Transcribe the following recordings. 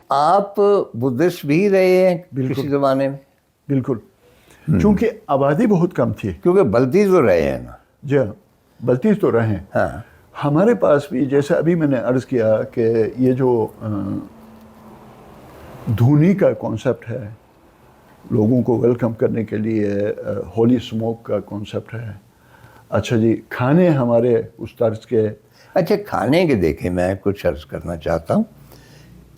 آپ بدھسٹ بھی رہے ہیں کسی زمانے میں؟ بالکل، چونکہ آبادی بہت کم تھی. کیونکہ بلتی تو رہے ہیں نا. جی ہاں، بلتی تو رہے ہیں. ہاں، ہمارے پاس بھی جیسے ابھی میں نے عرض کیا کہ یہ جو دھونی کا کانسیپٹ ہے، لوگوں کو ویلکم کرنے کے لیے ہولی سموک کا کانسیپٹ ہے. اچھا جی، کھانے ہمارے اس طرز کے. اچھا کھانے کے دیکھیں میں کچھ عرض کرنا چاہتا ہوں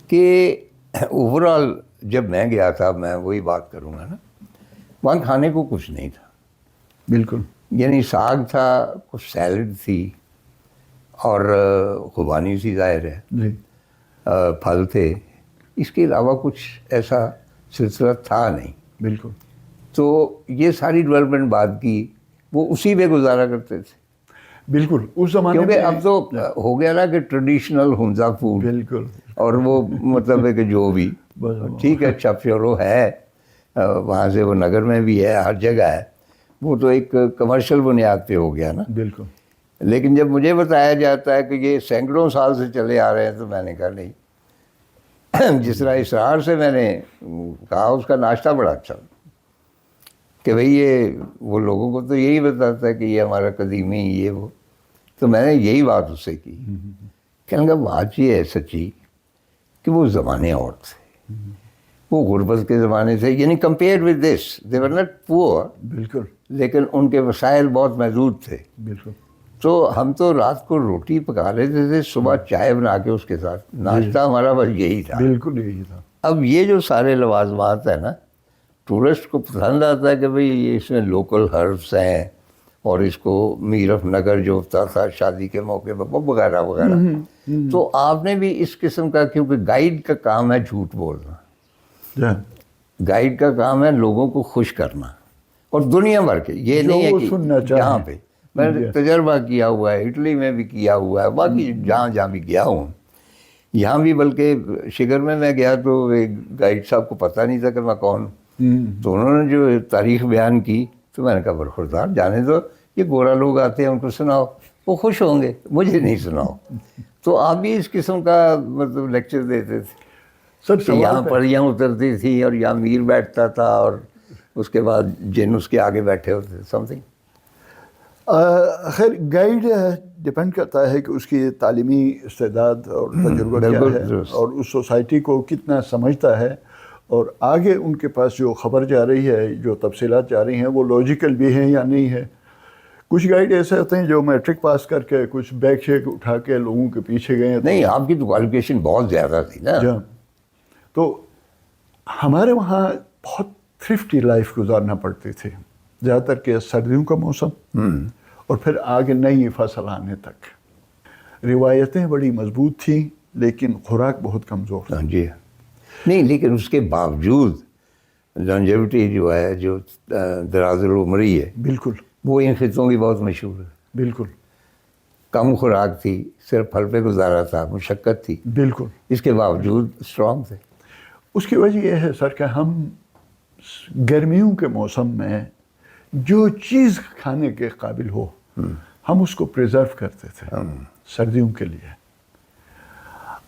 کہ اوور آل جب میں گیا تھا، میں وہی بات کروں گا نا، وہاں کھانے کو کچھ نہیں تھا. بالکل. یعنی ساگ تھا، کچھ سیلڈ تھی اور خوبانی سی ظاہر ہے، جی. پھل تھے، اس کے علاوہ کچھ ایسا سلسلہ تھا نہیں. بالکل. تو یہ ساری ڈیولپمنٹ بعد کی، وہ اسی پہ گزارا کرتے تھے. بالکل اس زمانے میں، کیونکہ اب تو ہو گیا نا کہ ٹریڈیشنل ہنزا فوڈ. بالکل. اور وہ مطلب ہے کہ جو بھی ٹھیک ہے چپچورو ہے، وہاں سے وہ نگر میں بھی ہے، ہر جگہ ہے، وہ تو ایک کمرشل بنیاد پہ ہو گیا نا. بالکل. لیکن جب مجھے بتایا جاتا ہے کہ یہ سینکڑوں سال سے چلے آ رہے ہیں، تو میں نے کہا نہیں. جس طرح اسرار سے میں نے کہا، اس کا ناشتہ بڑا اچھا کہ بھئی یہ وہ لوگوں کو تو یہی بتاتا ہے کہ یہ ہمارا قدیمی یہ وہ. تو میں نے یہی بات اس سے کی. کہنے کا بات یہ ہے سچی کہ وہ زمانے اور تھے، وہ غربت کے زمانے سے، یعنی compare with this they were not پور. بالکل. لیکن ان کے وسائل بہت محدود تھے. بالکل. تو ہم تو رات کو روٹی پکا لیتے تھے، صبح چائے بنا کے اس کے ساتھ ناشتہ ہمارا بس یہی تھا. بالکل یہی تھا. اب یہ جو سارے لوازمات ہیں نا، ٹورسٹ کو پسند آتا ہے کہ بھئی اس میں لوکل ہربس ہیں، اور اس کو میر آف نگر جو ہوتا تھا شادی کے موقع پہ وغیرہ وغیرہ. تو آپ نے بھی اس قسم کا، کیونکہ گائیڈ کا کام ہے جھوٹ بولنا، گائیڈ کا کام ہے لوگوں کو خوش کرنا، اور دنیا بھر کے، یہ نہیں ہے کہ یہاں پہ. میں نے تجربہ کیا ہوا ہے، اٹلی میں بھی کیا ہوا ہے، باقی جہاں جہاں بھی گیا ہوں. یہاں بھی بلکہ شگر میں گیا تو ایک گائیڈ صاحب کو پتہ نہیں تھا کہ میں کون ہوں. تو انہوں نے جو تاریخ بیان کی تو میں نے کہا برخوردار، جانے دو، یہ گورا لوگ آتے ہیں، ان کو سناؤ، وہ خوش ہوں گے، مجھے نہیں سناؤ. تو آپ بھی اس قسم کا مطلب لیکچر دیتے تھے کہ یہاں پریاں اترتی تھی اور یہاں میر بیٹھتا تھا، اور اس کے بعد جن اس کے آگے بیٹھے ہوتے تھے، سم تھنگ. خیر گائیڈ ڈپینڈ کرتا ہے کہ اس کی تعلیمی استعداد اور تجربہ کیا ہے، اور اس سوسائٹی کو کتنا سمجھتا ہے، اور آگے ان کے پاس جو خبر جا رہی ہے، جو تفصیلات جا رہی ہیں، وہ لاجیکل بھی ہیں یا نہیں ہے. کچھ گائیڈ ایسے ہوتے ہیں جو میٹرک پاس کر کے کچھ بیگ شیک اٹھا کے لوگوں کے پیچھے گئے. نہیں، آپ کی تو کوالیفیکیشن بہت زیادہ تھی نا. تو ہمارے وہاں بہت تھرفٹی لائف گزارنا پڑتی تھی، زیادہ تر کہ سردیوں کا موسم اور پھر آگے نئی فصل آنے تک. روایتیں بڑی مضبوط تھیں لیکن خوراک بہت کمزور تھی. جی نہیں، لیکن اس کے باوجود لانجیوٹی جو ہے، جو دراز العمری ہے، بالکل وہ ان خطوں کی بہت مشہور ہے. بالکل. کم خوراک تھی، صرف پھل پہ گزارا تھا، مشقت تھی، بالکل. اس کے باوجود اسٹرانگ تھے. اس کی وجہ یہ ہے سر کہ ہم گرمیوں کے موسم میں جو چیز کھانے کے قابل ہو ہم اس کو پریزرو کرتے تھے سردیوں کے لیے.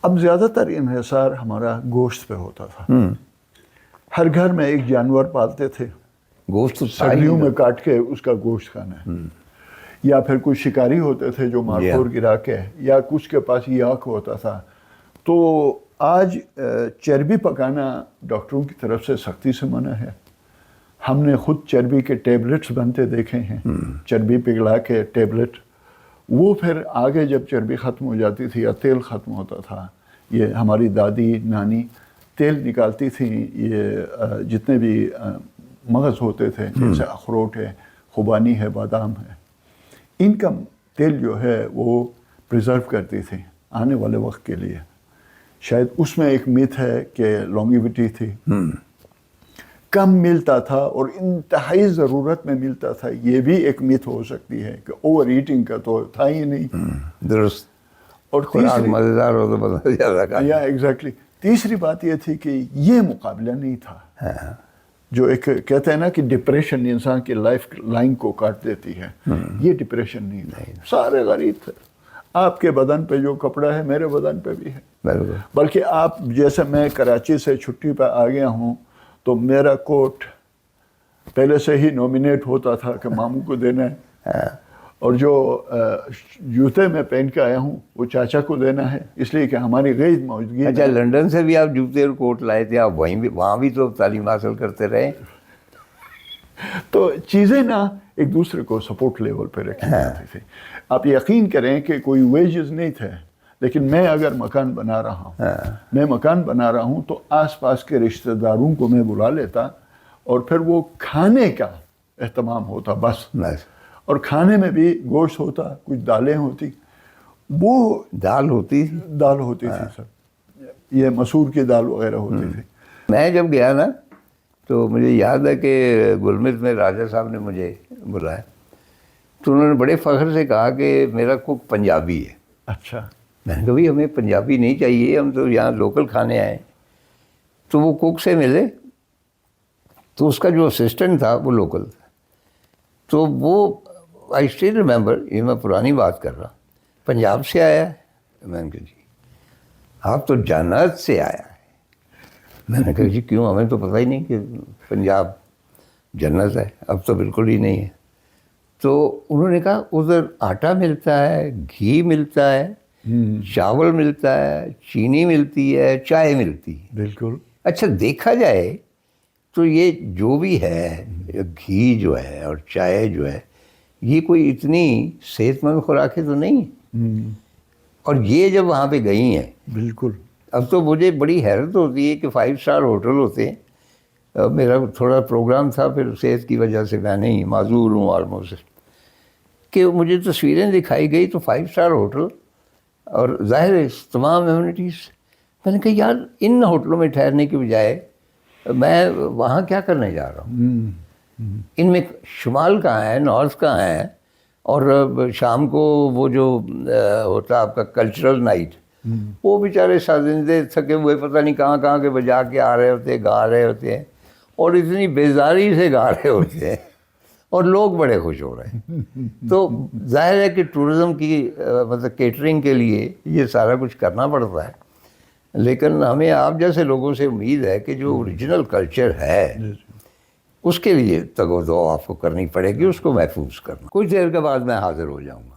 اب زیادہ تر انحصار ہمارا گوشت پہ ہوتا تھا. ہر گھر میں ایک جانور پالتے تھے، گوشت سردیوں میں کاٹ کے اس کا گوشت کھانا ہے. یا پھر کچھ شکاری ہوتے تھے جو مارخور گرا کے، یا کچھ کے پاس یاک ہوتا تھا. تو آج چربی پکانا ڈاکٹروں کی طرف سے سختی سے منع ہے. ہم نے خود چربی کے ٹیبلٹس بنتے دیکھے ہیں، چربی پگھلا کے ٹیبلٹ. وہ پھر آگے جب چربی ختم ہو جاتی تھی یا تیل ختم ہوتا تھا، یہ ہماری دادی نانی تیل نکالتی تھیں. یہ جتنے بھی مغز ہوتے تھے، جیسے اخروٹ ہے، خوبانی ہے، بادام ہے، ان کا تیل جو ہے وہ پریزرو کرتی تھی آنے والے وقت کے لیے. شاید اس میں ایک میتھ ہے کہ لانگیوٹی تھی، کم ملتا تھا اور انتہائی ضرورت میں ملتا تھا. یہ بھی ایک میتھ ہو سکتی ہے کہ اوور ایٹنگ کا تو تھا ہی نہیں. درست. اور خوراک مزیدار ہو تو بہت زیادہ کھانا. یا ایگزیکٹلی. تیسری بات یہ تھی کہ یہ مقابلہ نہیں تھا جو ایک کہتے ہیں نا کہ ڈپریشن انسان کی لائف لائن کو کاٹ دیتی ہے. یہ ڈپریشن نہیں تھا، سارے غریب تھے. آپ کے بدن پہ جو کپڑا ہے میرے بدن پہ بھی ہے. بالکل. بلکہ آپ جیسے میں کراچی سے چھٹی پہ آ گیا ہوں تو میرا کوٹ پہلے سے ہی نومینیٹ ہوتا تھا کہ ماموں کو دینا ہے, اور جو جوتے میں پہن کے آیا ہوں وہ چاچا کو دینا ہے, اس لیے کہ ہماری غیر موجودگی. اچھا, لندن سے بھی آپ جوتے اور کوٹ لائے تھے, آپ وہاں بھی تو تعلیم حاصل کرتے رہے. تو چیزیں نا ایک دوسرے کو سپورٹ لیول پہ رکھی جاتی تھی. آپ یقین کریں کہ کوئی ویجز نہیں تھے, لیکن میں اگر مکان بنا رہا ہوں تو آس پاس کے رشتہ داروں کو میں بلا لیتا, اور پھر وہ کھانے کا اہتمام ہوتا بس. اور کھانے میں بھی گوشت ہوتا, کچھ دالیں ہوتی. وہ دال ہوتی تھی سر, یہ مسور کی دال وغیرہ ہوتی تھی. میں جب گیا نا تو مجھے یاد ہے کہ گلمرگ میں راجہ صاحب نے مجھے بلایا, تو انہوں نے بڑے فخر سے کہا کہ میرا کوک پنجابی ہے. اچھا. میں نے کہا بھائی ہمیں پنجابی نہیں چاہیے, ہم تو یہاں لوکل کھانے آئے. تو وہ کوک سے ملے, تو اس کا جو اسسٹنٹ تھا وہ لوکل تھا. تو وہ آئی اسٹل ریمبر, یہ میں پرانی بات کر رہا, پنجاب سے آیا ہے. میں نے کہا جی. آپ تو جنت سے آیا ہے. میں نے کہا جی کیوں, ہمیں تو پتہ ہی نہیں کہ پنجاب جنت ہے. اب تو بالکل ہی نہیں ہے. تو انہوں نے کہا ادھر آٹا ملتا ہے, گھی ملتا ہے, چاول ملتا ہے, چینی ملتی ہے, چائے ملتی ہے. بالکل. اچھا دیکھا جائے تو یہ جو بھی ہے, گھی جو ہے اور چائے جو ہے, یہ کوئی اتنی صحت مند خوراکیں تو نہیں ہیں. اور یہ جب وہاں پہ گئی ہیں, بالکل. اب تو مجھے بڑی حیرت ہوتی ہے کہ 5 اسٹار ہوٹل ہوتے ہیں. میرا تھوڑا پروگرام تھا, پھر صحت کی وجہ سے میں نہیں, معذور ہوں آلموسٹ, کہ مجھے تصویریں دکھائی گئی تو 5 اسٹار ہوٹل اور ظاہر ہے تمام ایمونٹیز. میں نے کہا یار ان ہوٹلوں میں ٹھہرنے کی بجائے میں وہاں کیا کرنے جا رہا ہوں. ان میں شمال کہاں ہے, نارتھ کہاں ہے, اور شام کو وہ جو ہوتا آپ کا کلچرل نائٹ, وہ بیچارے شازندے تھکے ہوئے پتہ نہیں کہاں کے بجا کے آ رہے ہوتے ہیں, گا رہے ہوتے ہیں, اور اتنی بیزاری سے گا رہے ہوتے ہیں, اور لوگ بڑے خوش ہو رہے ہیں. تو ظاہر ہے کہ ٹورزم کی مطلب کیٹرنگ کے لیے یہ سارا کچھ کرنا پڑتا ہے. لیکن ہمیں آپ جیسے لوگوں سے امید ہے کہ جو اوریجنل کلچر ہے اس کے لیے تگ و دو آپ کو کرنی پڑے گی, اس کو محفوظ کرنا. کچھ دیر کے بعد میں حاضر ہو جاؤں گا.